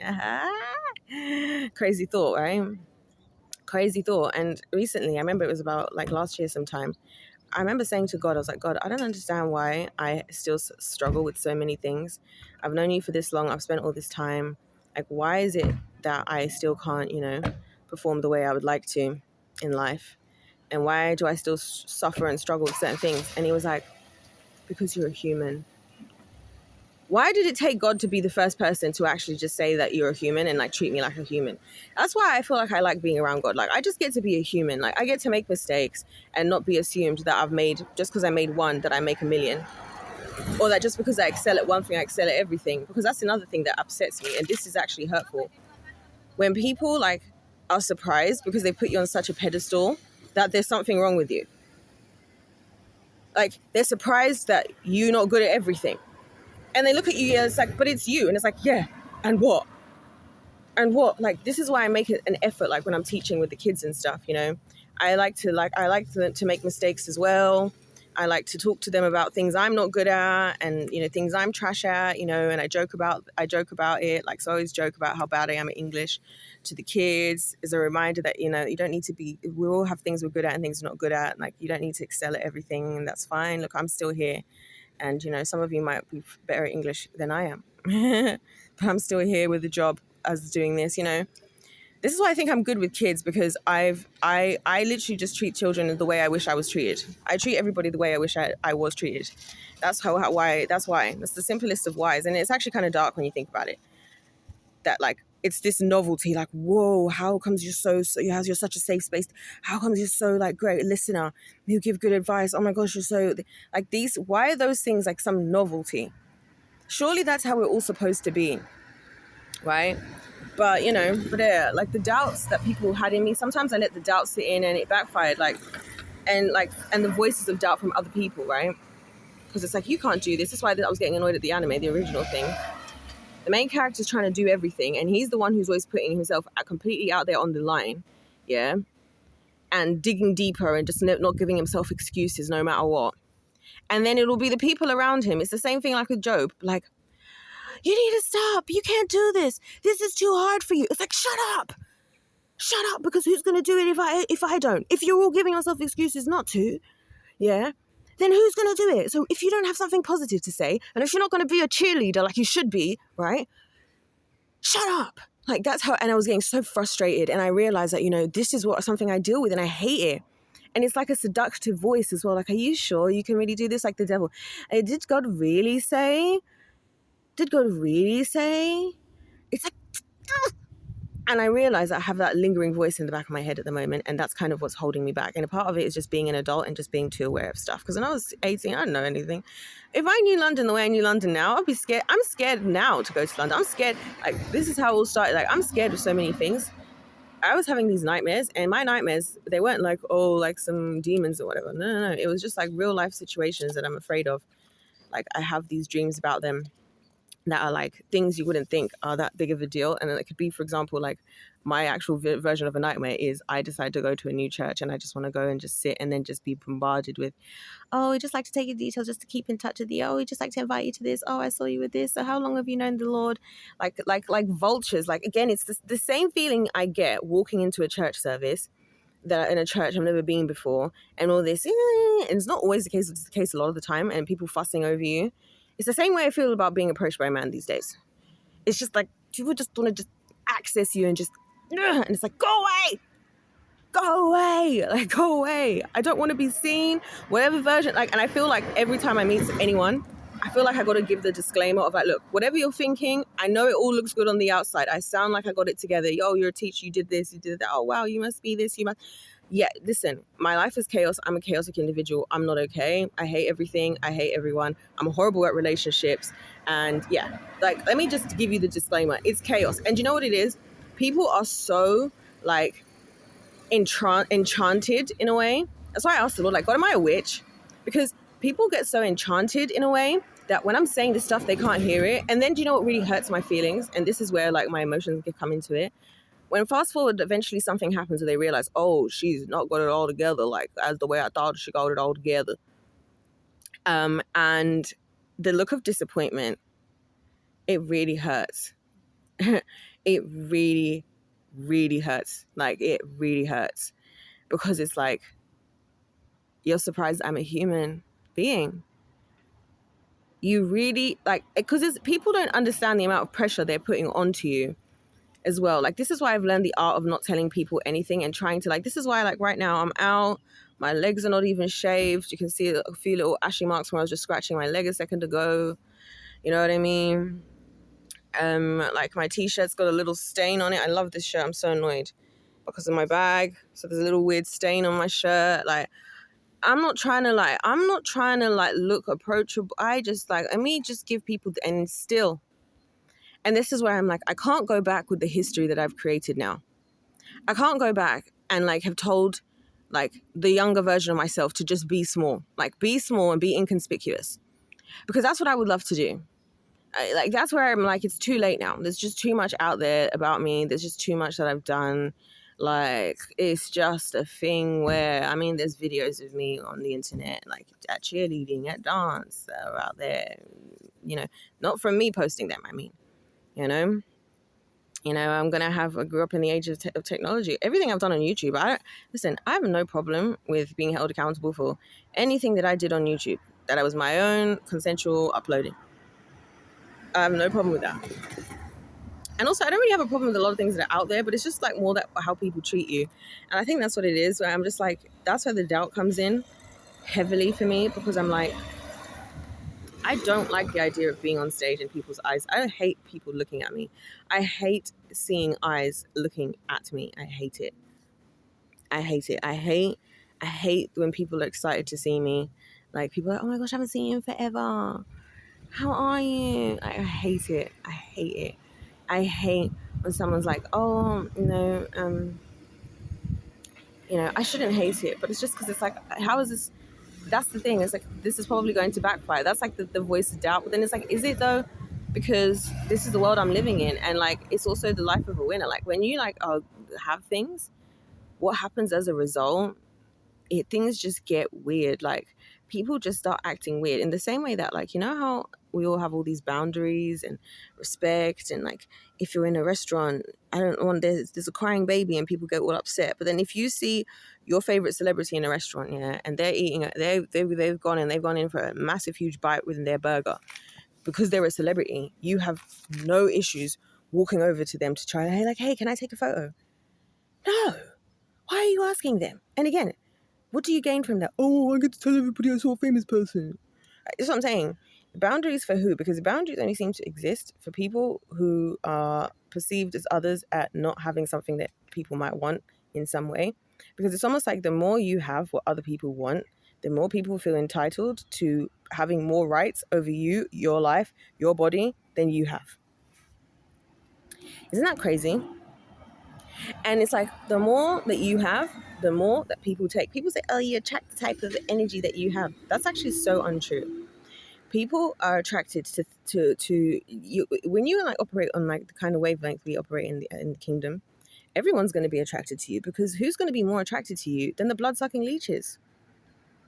Crazy thought, right? Crazy thought. And recently, I remember it was about like last year sometime, I remember saying to God, I was like, God, I don't understand why I still struggle with so many things. I've known you for this long. I've spent all this time. Like, why is it that I still can't, perform the way I would like to in life? And why do I still suffer and struggle with certain things? And he was like, because you're a human. Why did it take God to be the first person to actually just say that you're a human and like treat me like a human? That's why I feel like I like being around God. Like I just get to be a human. Like I get to make mistakes and not be assumed that I've made, just because I made one, that I make a million. Or that just because I excel at one thing, I excel at everything. Because that's another thing that upsets me. And this is actually hurtful. When people like are surprised because they put you on such a pedestal that there's something wrong with you. Like they're surprised that you're not good at everything. And they look at you and it's like, but it's you. And it's like, yeah, and what? And what? Like, this is why I make it an effort, like when I'm teaching with the kids and stuff, I like to make mistakes as well. I like to talk to them about things I'm not good at and, things I'm trash at, and I joke about it. Like, so I always joke about how bad I am at English to the kids as a reminder that, you don't need to be, we all have things we're good at and things we're not good at. Like, you don't need to excel at everything, and that's fine. Look, I'm still here. And, some of you might be better at English than I am, but I'm still here with a job as doing this, This is why I think I'm good with kids, because I literally just treat children the way I wish I was treated. I treat everybody the way I wish I was treated. That's why. That's the simplest of whys. And it's actually kind of dark when you think about it. That like, it's this novelty, like, whoa, how comes you're such a safe space? How comes you're so like great listener? You give good advice. Oh my gosh, you're so like these. Why are those things like some novelty? Surely that's how we're all supposed to be, right? But like the doubts that people had in me, sometimes I let the doubts sit in and it backfired. And the voices of doubt from other people, right? Because it's like, you can't do this. That's why I was getting annoyed at the anime, the original thing. The main character's trying to do everything, and he's the one who's always putting himself completely out there on the line, yeah, and digging deeper and just not giving himself excuses no matter what. And then it'll be the people around him. It's the same thing like with Job. Like, you need to stop. You can't do this. This is too hard for you. It's like, shut up, because who's gonna do it if I don't? If you're all giving yourself excuses not to, yeah, then who's gonna do it? So if you don't have something positive to say, and if you're not gonna be a cheerleader like you should be, right? Shut up. Like that's how, and I was getting so frustrated, and I realized that, this is something I deal with, and I hate it. And it's like a seductive voice as well. Like, are you sure you can really do this? Like the devil. Did God really say? It's like, and I realize I have that lingering voice in the back of my head at the moment, and that's kind of what's holding me back. And a part of it is just being an adult and just being too aware of stuff. Because when I was 18, I didn't know anything. If I knew London the way I knew London now, I'd be scared. I'm scared now to go to London. I'm scared. Like, this is how it all started. Like, I'm scared of so many things. I was having these nightmares, and my nightmares, they weren't like, oh, like some demons or whatever. No. It was just like real life situations that I'm afraid of. Like, I have these dreams about them that are like things you wouldn't think are that big of a deal. And it could be, for example, like my actual version of a nightmare is I decide to go to a new church and I just want to go and just sit and then just be bombarded with, oh, we just like to take your details just to keep in touch with you. Oh, we just like to invite you to this. Oh, I saw you with this. So how long have you known the Lord? Like vultures. Like, again, it's the same feeling I get walking into a church service that in a church I've never been before, and all this, and it's not always the case, it's the case a lot of the time, and people fussing over you. It's the same way I feel about being approached by a man these days. It's just like, people just want to just access you and just, and it's like, go away, like, go away. I don't want to be seen, whatever version, like, and I feel like every time I meet anyone, I feel like I got to give the disclaimer of like, look, whatever you're thinking, I know it all looks good on the outside. I sound like I got it together. Yo, you're a teacher, you did this, you did that. Oh, wow, you must be this, you must. Yeah, listen, my life is chaos. I'm a chaotic individual. I'm not okay. I hate everything. I hate everyone. I'm horrible at relationships. And yeah, like, let me just give you the disclaimer. It's chaos. And you know what it is? People are so like enchanted in a way. That's why I asked the Lord, like, God, am I a witch? Because people get so enchanted in a way that when I'm saying this stuff, they can't hear it. And then do you know what really hurts my feelings? And this is where like my emotions can come into it. When fast forward, eventually something happens and they realize, oh, she's not got it all together, like as the way I thought she got it all together. And the look of disappointment, it really hurts. It really, really hurts. Like, it really hurts, because it's like, you're surprised I'm a human being. You really, like, because people don't understand the amount of pressure they're putting onto you as well. Like, this is why I've learned the art of not telling people anything and trying to, like, this is why, like, right now I'm out, my legs are not even shaved. You can see a few little ashy marks where I was just scratching my leg a second ago. You know what I mean? Like, my t-shirt's got a little stain on it. I love this shirt. I'm so annoyed because of my bag. So there's a little weird stain on my shirt. Like, I'm not trying to look approachable. I just just give people and still. And this is where I'm like, I can't go back with the history that I've created now. I can't go back and like have told like the younger version of myself to just be small and be inconspicuous, because that's what I would love to do. That's where I'm like, it's too late now. There's just too much out there about me. There's just too much that I've done. Like, it's just a thing where, I mean, there's videos of me on the internet, like at cheerleading, at dance, that are out there, not from me posting them. I mean, I grew up in the age of technology. Everything I've done on YouTube, I have no problem with being held accountable for anything that I did on YouTube, that I was my own consensual uploading. I have no problem with that. And also, I don't really have a problem with a lot of things that are out there, but it's just like more that how people treat you. And I think that's what it is, where I'm just like, that's where the doubt comes in heavily for me, because I'm like, I don't like the idea of being on stage in people's eyes. I hate people looking at me. I hate seeing eyes looking at me. I hate it. I hate it. I hate when people are excited to see me. Like, people are like, oh my gosh, I haven't seen you in forever. How are you? I hate it. I hate it. I hate when someone's like, oh, I shouldn't hate it. But it's just because it's like, how is this? That's the thing. It's like, this is probably going to backfire. That's like the voice of doubt. But then it's like, is it though? Because this is the world I'm living in. And like, it's also the life of a winner. Like, when you like have things, what happens as a result, things just get weird. Like, people just start acting weird in the same way that, like, how we all have all these boundaries and respect, and like, if you're in a restaurant, I don't want there's a crying baby and people get all upset, but then if you see your favorite celebrity in a restaurant, and they're eating, they've gone in for a massive huge bite within their burger, because they're a celebrity, you have no issues walking over to them to try, hey, can I take a photo? No. Why are you asking them? And again, what do you gain from that? Oh, I get to tell everybody I saw a famous person. That's what I'm saying. Boundaries for who? Because boundaries only seem to exist for people who are perceived as others at not having something that people might want in some way. Because it's almost like the more you have what other people want, the more people feel entitled to having more rights over you, your life, your body, than you have. Isn't that crazy? And it's like, the more that you have, the more that people take. People say, oh, you attract the type of energy that you have. That's actually so untrue. People are attracted to you when you like operate on like the kind of wavelength we operate in the kingdom. Everyone's going to be attracted to you, because who's going to be more attracted to you than the blood-sucking leeches?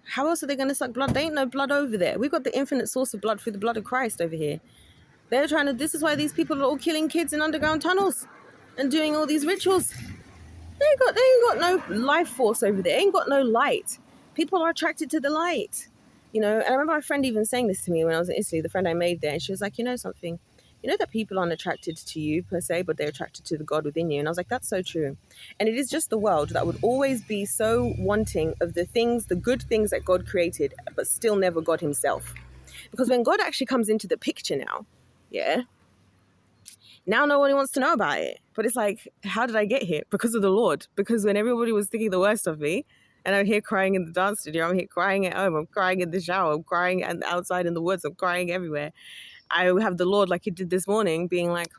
How else are they going to suck blood? There ain't no blood over there. We've got the infinite source of blood through the blood of Christ over here. This is why these people are all killing kids in underground tunnels and doing all these rituals. They ain't got no life force over there. They ain't got no light. People are attracted to the light. And I remember my friend even saying this to me when I was in Italy, the friend I made there, and she was like, something, that people aren't attracted to you per se, but they're attracted to the God within you. And I was like, that's so true. And it is just the world that would always be so wanting of the good things that God created, but still never God himself. Because when God actually comes into the picture now nobody wants to know about it. But it's like, how did I get here? Because of the Lord. Because when everybody was thinking the worst of me, and I'm here crying in the dance studio, I'm here crying at home, I'm crying in the shower, I'm crying outside in the woods, I'm crying everywhere, I have the Lord, like he did this morning, being like,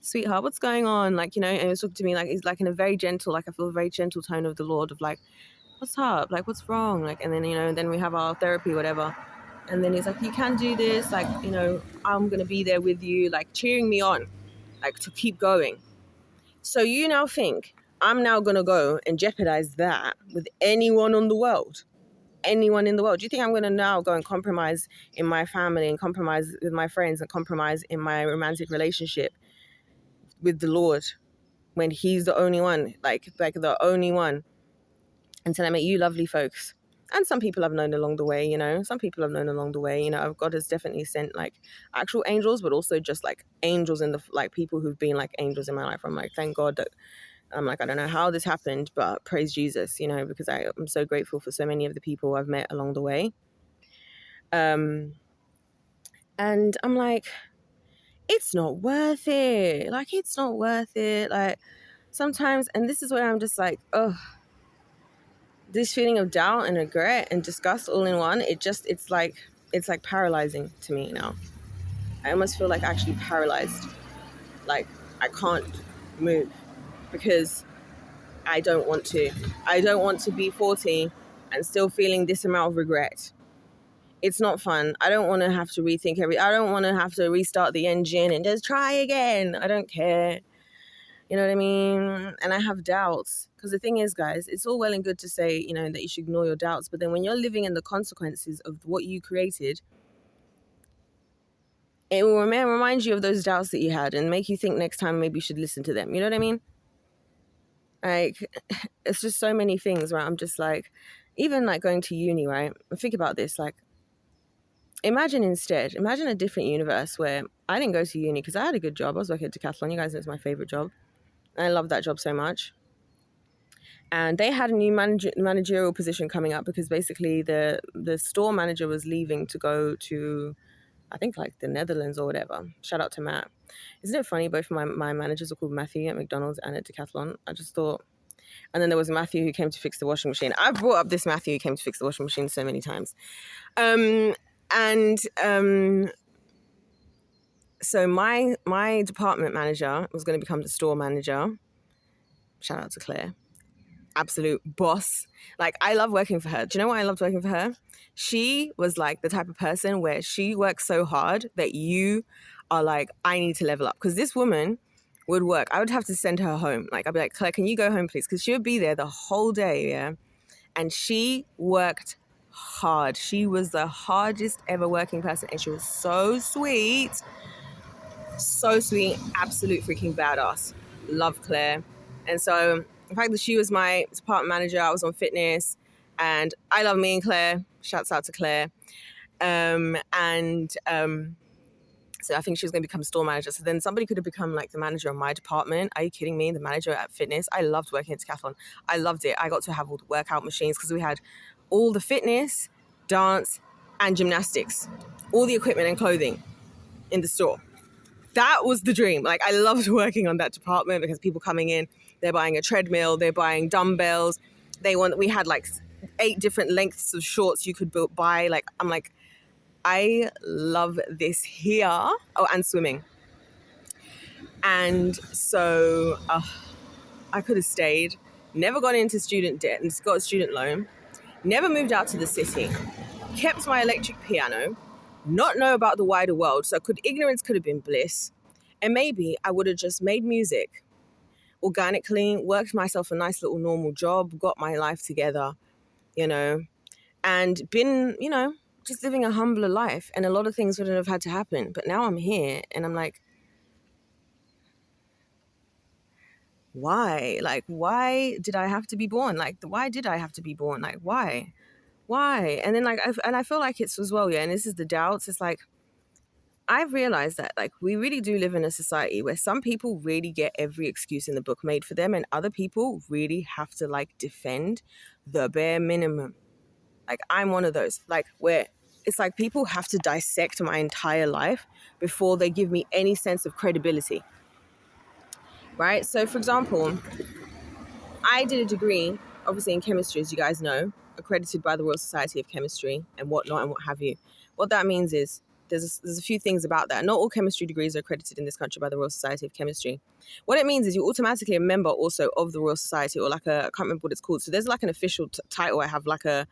sweetheart, what's going on? Like, and he was talking to me like, he's like in a very gentle, like I feel a very gentle tone of the Lord of like, what's up? Like, what's wrong? Like, and then, then we have our therapy, whatever. And then he's like, you can do this. Like, I'm going to be there with you, like cheering me on, like to keep going. So you now think I'm now going to go and jeopardize that with anyone in the world? Anyone in the world? Do you think I'm going to now go and compromise in my family and compromise with my friends and compromise in my romantic relationship with the Lord when he's the only one, like the only one, until I meet you lovely folks? And some people I've known along the way, you know, God has definitely sent like actual angels, but also just like angels in the, like people who've been like angels in my life. I'm like, thank God that I'm like, I don't know how this happened, but praise Jesus, you know, because I'm so grateful for so many of the people I've met along the way. And I'm like, it's not worth it. Like, it's not worth it. Like, sometimes, and this is where I'm just like, oh, this feeling of doubt and regret and disgust all in one. It's like paralyzing to me now. I almost feel like actually paralyzed. Like, I can't move because I don't want to. I don't want to be 40 and still feeling this amount of regret. It's not fun. I don't want to have to rethink I don't want to have to restart the engine and just try again. I don't care. You know what I mean? And I have doubts. Because the thing is, guys, it's all well and good to say, you know, that you should ignore your doubts. But then when you're living in the consequences of what you created, it will remind you of those doubts that you had and make you think next time maybe you should listen to them. You know what I mean? Like, it's just so many things where I'm just like, even like going to uni, right? Think about this. Like, imagine a different universe where I didn't go to uni because I had a good job. I was working at Decathlon. You guys know it's my favorite job. And I love that job so much. And they had a new managerial position coming up because basically the store manager was leaving to go to, I think, like the Netherlands or whatever. Shout out to Matt. Isn't it funny? Both of my managers are called Matthew at McDonald's and at Decathlon. I just thought. And then there was Matthew who came to fix the washing machine. I've brought up this Matthew who came to fix the washing machine so many times. So my department manager was going to become the store manager. Shout out to Claire. Absolute boss. Like, I love working for her. Do you know why I loved working for her? She was like the type of person where she works so hard that you are like, I need to level up. Because this woman would work. I would have to send her home. Like, I'd be like, Claire, can you go home, please? Because she would be there the whole day, yeah? And she worked hard. She was the hardest ever working person. And she was so sweet. So sweet. Absolute freaking badass. Love Claire. And so the fact that she was my department manager, I was on fitness, and I love me and Claire. Shouts out to Claire. So I think she was going to become store manager. So then somebody could have become like the manager of my department. Are you kidding me? The manager at fitness. I loved working at Decathlon. I loved it. I got to have all the workout machines because we had all the fitness, dance, and gymnastics, all the equipment and clothing in the store. That was the dream. Like, I loved working on that department because people coming in, they're buying a treadmill, they're buying dumbbells. We had like 8 different lengths of shorts you could buy. Like, I'm like, I love this here. Oh, and swimming. And so I could have stayed, never got into student debt and got a student loan, never moved out to the city, kept my electric piano, not know about the wider world. So ignorance could have been bliss. And maybe I would have just made music organically, worked myself a nice little normal job, got my life together, you know, and been, you know, just living a humbler life. And a lot of things wouldn't have had to happen. But now I'm here and I'm like, why? Like, why did I have to be born? Like, why did I have to be born? Like, why? And then like, I feel like it's as well, yeah. And this is the doubts. It's like, I've realized that like we really do live in a society where some people really get every excuse in the book made for them, and other people really have to like defend the bare minimum. Like, I'm one of those, like, where it's like people have to dissect my entire life before they give me any sense of credibility. Right? So for example, I did a degree, obviously in chemistry, as you guys know, accredited by the Royal Society of Chemistry and whatnot and what have you. What that means is there's a few things about that. Not all chemistry degrees are accredited in this country by the Royal Society of Chemistry. What it means is you're automatically a member also of the Royal Society, or like I can't remember what it's called. So there's like an official title. I have like a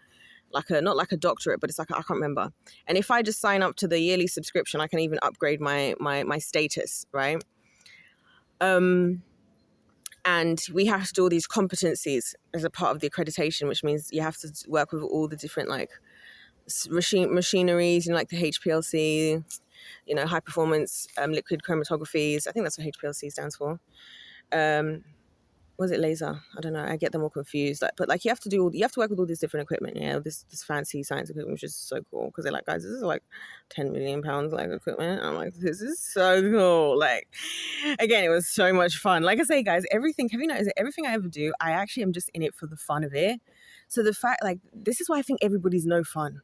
not like a doctorate, but it's like I can't remember. And if I just sign up to the yearly subscription, I can even upgrade my status, right? And we have to do all these competencies as a part of the accreditation, which means you have to work with all the different like machineries, you know, like the HPLC, you know, high performance liquid chromatographies. I think that's what HPLC stands for. was it laser? I don't know. I get them all confused. Like, but like you have to work with all this different equipment. Yeah, this fancy science equipment, which is so cool because they're like, guys, this is like 10 million pounds like equipment. I'm like, this is so cool. Like, again, it was so much fun. Like I say, guys, everything. Have you noticed that everything I ever do, I actually am just in it for the fun of it. So the fact, like, this is why I think everybody's no fun.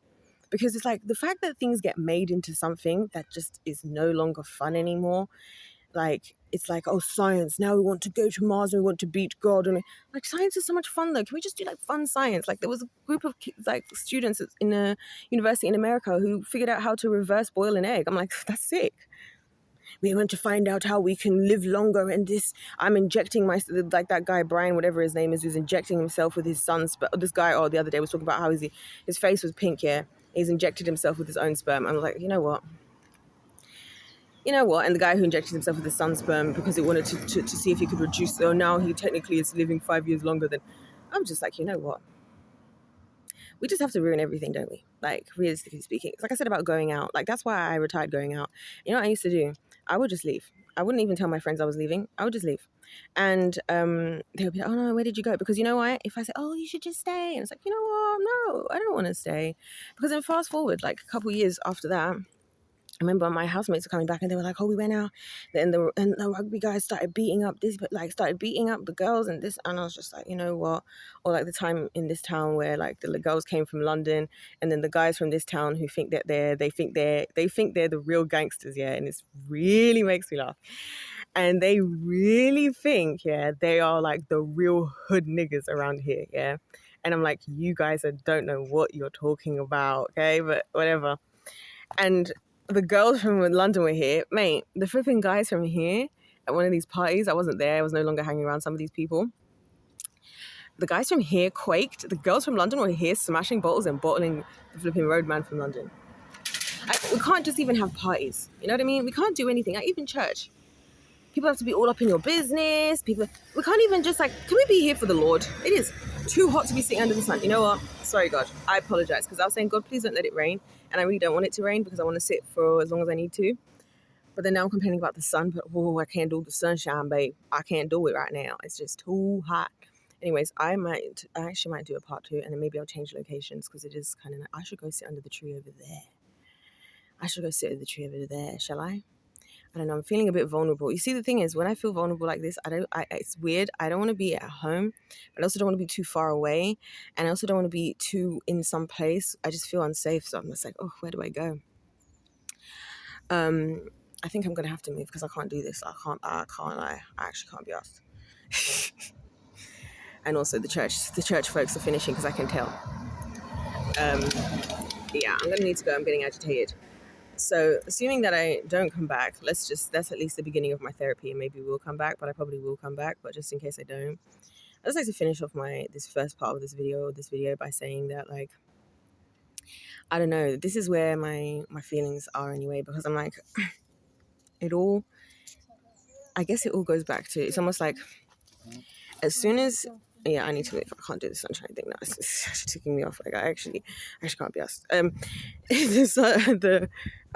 Because it's like the fact that things get made into something that just is no longer fun anymore. Like, it's like, oh, science, now we want to go to Mars and we want to beat God. And like, science is so much fun, though. Can we just do like fun science? Like, there was a group of kids, like students in a university in America who figured out how to reverse boil an egg. I'm like, that's sick. We want to find out how we can live longer. And I'm injecting like that guy, Brian, whatever his name is, who's injecting himself with his son's, but this guy, the other day was talking about how his face was pink, yeah. He's injected himself with his own sperm. I'm like, you know what? And the guy who injected himself with his son's sperm because he wanted to see if he could reduce, so now he technically is living 5 years longer than, I'm just like, you know what? We just have to ruin everything, don't we? Like, realistically speaking. It's like I said about going out. Like, that's why I retired going out. You know what I used to do? I would just leave. I wouldn't even tell my friends I was leaving. I would just leave. And they would be like, oh, no, where did you go? Because you know what? If I say, oh, you should just stay. And it's like, you know what? No, I don't want to stay. Because then fast forward, like a couple years after that, I remember my housemates were coming back and they were like, oh, we went out. Then the rugby guys started beating up the girls and this. And I was just like, you know what? Or like the time in this town where like the girls came from London and then the guys from this town who think that they think they're the real gangsters. Yeah. And it really makes me laugh. And they really think, yeah, they are like the real hood niggas around here. Yeah. And I'm like, you guys don't know what you're talking about. Okay. But whatever. And the girls from London were here. Mate, the flipping guys from here at one of these parties, I wasn't there. I was no longer hanging around some of these people. The guys from here quaked. The girls from London were here smashing bottles and bottling the flipping roadman from London. We can't just even have parties. You know what I mean? We can't do anything. Like, even church. People have to be all up in your business. We can't even just like, can we be here for the Lord? It is too hot to be sitting under the sun. You know what? Sorry, God. I apologize because I was saying, God, please don't let it rain. And I really don't want it to rain because I want to sit for as long as I need to. But then now I'm complaining about the sun. But I can't do the sunshine, babe. I can't do it right now. It's just too hot. Anyways, I actually might do a part 2 and then maybe I'll change locations because it is kind of, I should go sit under the tree over there. Shall I? I don't know, I'm feeling a bit vulnerable. You see, the thing is, when I feel vulnerable like this, it's weird. I don't want to be at home, but I also don't want to be too far away. And I also don't want to be too in some place. I just feel unsafe. So I'm just like, oh, where do I go? I think I'm going to have to move because I can't do this. I can't lie. I actually can't be asked. And also the church folks are finishing because I can tell. Yeah, I'm going to need to go. I'm getting agitated. So assuming that I don't come back, that's at least the beginning of my therapy, and maybe we'll come back, but I probably will come back. But just in case I don't, I just like to finish off this first part of this video by saying that, like, I don't know, this is where my feelings are anyway, because I'm like, I guess it all goes back to, it's almost like as soon as, yeah, I need to leave. I can't do the sunshine thing now. It's actually taking me off. Like, I actually can't be asked.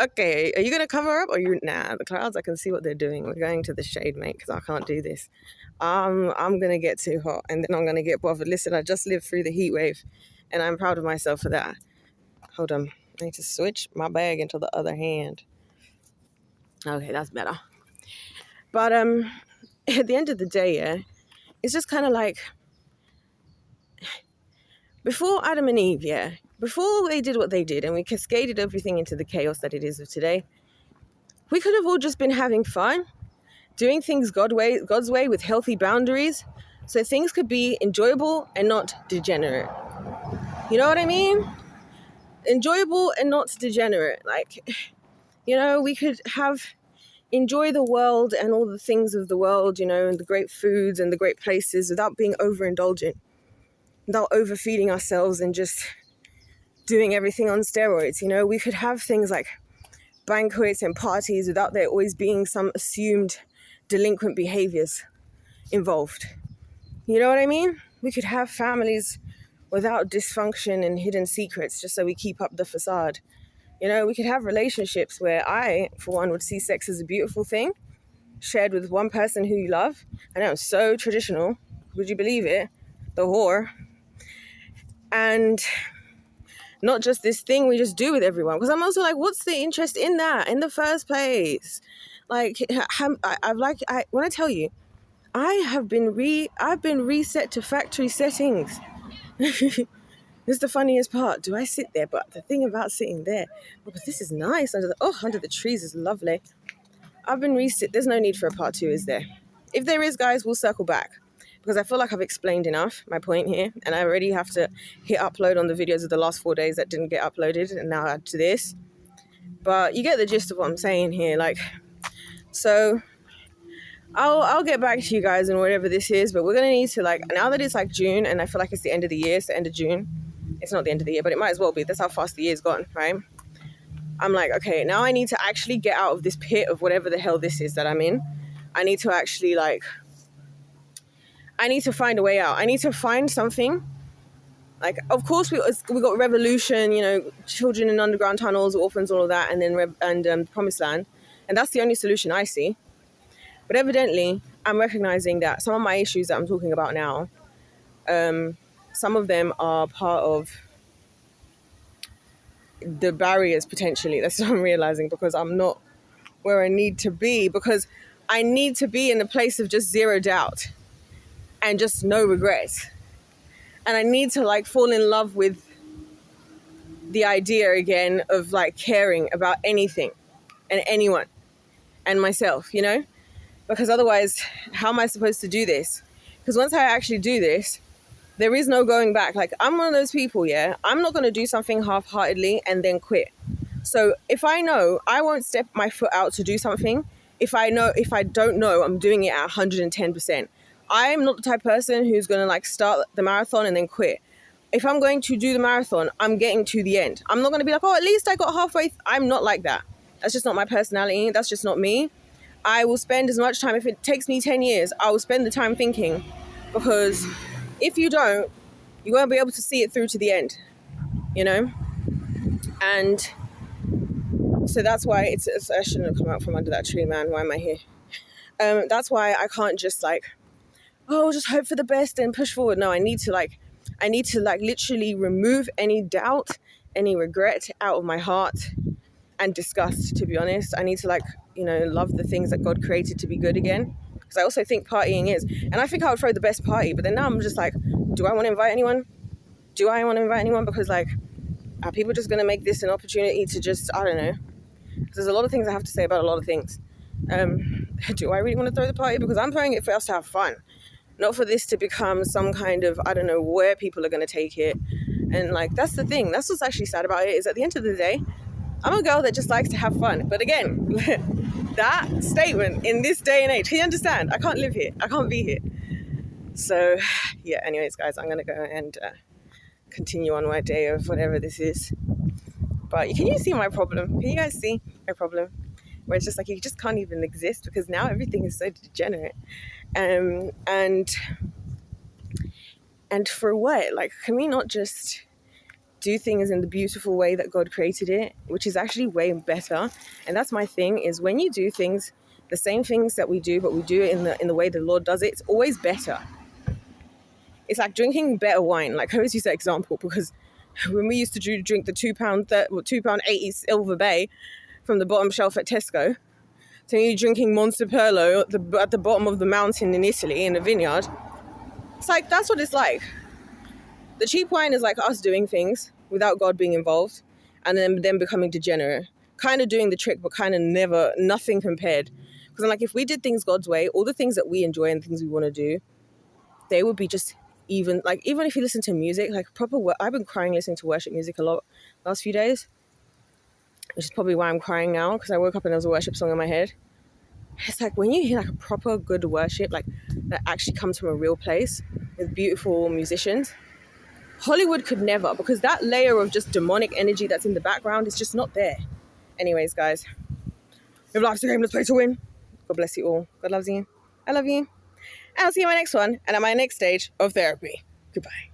Okay, are you going to cover up or nah, the clouds, I can see what they're doing. We're going to the shade, mate, because I can't do this. I'm going to get too hot and then I'm going to get bothered. Listen, I just lived through the heat wave and I'm proud of myself for that. Hold on. I need to switch my bag into the other hand. Okay, that's better. But at the end of the day, yeah, it's just kind of like, before Adam and Eve, yeah, before they did what they did and we cascaded everything into the chaos that it is of today, we could have all just been having fun, doing things God's way with healthy boundaries, so things could be enjoyable and not degenerate. You know what I mean? Enjoyable and not degenerate. Like, you know, we could enjoy the world and all the things of the world, you know, and the great foods and the great places without being overindulgent, without overfeeding ourselves and just doing everything on steroids. You know, we could have things like banquets and parties without there always being some assumed delinquent behaviors involved. You know what I mean? We could have families without dysfunction and hidden secrets just so we keep up the facade. You know, we could have relationships where I, for one, would see sex as a beautiful thing shared with one person who you love. I know, so traditional. Would you believe it? The whore. And not just this thing we just do with everyone. Because I'm also like, what's the interest in that in the first place? Like, when I tell you, I've been reset to factory settings. This is the funniest part. Do I sit there? But the thing about sitting there, because this is nice under the trees is lovely. I've been reset. There's no need for a part 2, is there? If there is, guys, we'll circle back. Because I feel like I've explained enough, my point here. And I already have to hit upload on the videos of the last 4 days that didn't get uploaded. And now add to this. But you get the gist of what I'm saying here. Like, so I'll get back to you guys and whatever this is. But we're going to need to, like, now that it's like June and I feel like it's the end of the year. It's the end of June. It's not the end of the year, but it might as well be. That's how fast the year's gone, right? I'm like, okay, now I need to actually get out of this pit of whatever the hell this is that I'm in. I need to actually, like, I need to find a way out. I need to find something. Like, of course, we got revolution, you know, children in underground tunnels, orphans, all of that, and then promised land. And that's the only solution I see. But evidently, I'm recognizing that some of my issues that I'm talking about now, some of them are part of the barriers potentially. That's what I'm realizing, because I'm not where I need to be, because I need to be in a place of just zero doubt and just no regrets. And I need to, like, fall in love with the idea again of, like, caring about anything and anyone and myself, you know? Because otherwise, how am I supposed to do this? Because once I actually do this, there is no going back. Like, I'm one of those people, yeah? I'm not going to do something half-heartedly and then quit. So if I know I won't step my foot out to do something, if I don't know I'm doing it at 110%, I'm not the type of person who's going to, like, start the marathon and then quit. If I'm going to do the marathon, I'm getting to the end. I'm not going to be like, oh, at least I got halfway. I'm not like that. That's just not my personality. That's just not me. I will spend as much time. If it takes me 10 years, I will spend the time thinking, because if you don't, you won't be able to see it through to the end, you know? And so that's why I shouldn't have come out from under that tree, man. Why am I here? That's why I can't just, like, oh, just hope for the best and push forward. No, I need to literally remove any doubt, any regret out of my heart, and disgust, to be honest. I need to, like, you know, love the things that God created to be good again. Because I also think partying is. And I think I would throw the best party. But then now I'm just like, do I want to invite anyone? Because, like, are people just going to make this an opportunity to just, I don't know. Because there's a lot of things I have to say about a lot of things. Do I really want to throw the party? Because I'm throwing it for us to have fun. Not for this to become some kind of, I don't know where people are going to take it. And, like, that's the thing. That's what's actually sad about it, is at the end of the day, I'm a girl that just likes to have fun. But again, that statement in this day and age, can you understand? I can't live here. I can't be here. So, yeah, anyways, guys, I'm going to go and continue on my day of whatever this is. But can you see my problem? Can you guys see my problem? Where it's just like, you just can't even exist because now everything is so degenerate. And for what? Like, can we not just do things in the beautiful way that God created it, which is actually way better? And that's my thing, is when you do things, the same things that we do, but we do it in the way the Lord does it, it's always better. It's like drinking better wine. Like, I always use that example because when we used to drink the £2.80 Silver Bay from the bottom shelf at Tesco, so you're drinking Montepulciano at the bottom of the mountain in Italy in a vineyard. It's like, that's what it's like. The cheap wine is like us doing things without God being involved, and then them becoming degenerate. Kind of doing the trick, but kind of nothing compared. Because I'm like, if we did things God's way, all the things that we enjoy and things we want to do, they would be just even if you listen to music, like I've been crying listening to worship music a lot last few days, which is probably why I'm crying now, because I woke up and there was a worship song in my head. It's like when you hear like a proper good worship, like that actually comes from a real place with beautiful musicians. Hollywood could never, because that layer of just demonic energy that's in the background is just not there. Anyways, guys, if life's a game, let's play to win. God bless you all. God loves you. I love you. And I'll see you in my next one and at my next stage of therapy. Goodbye.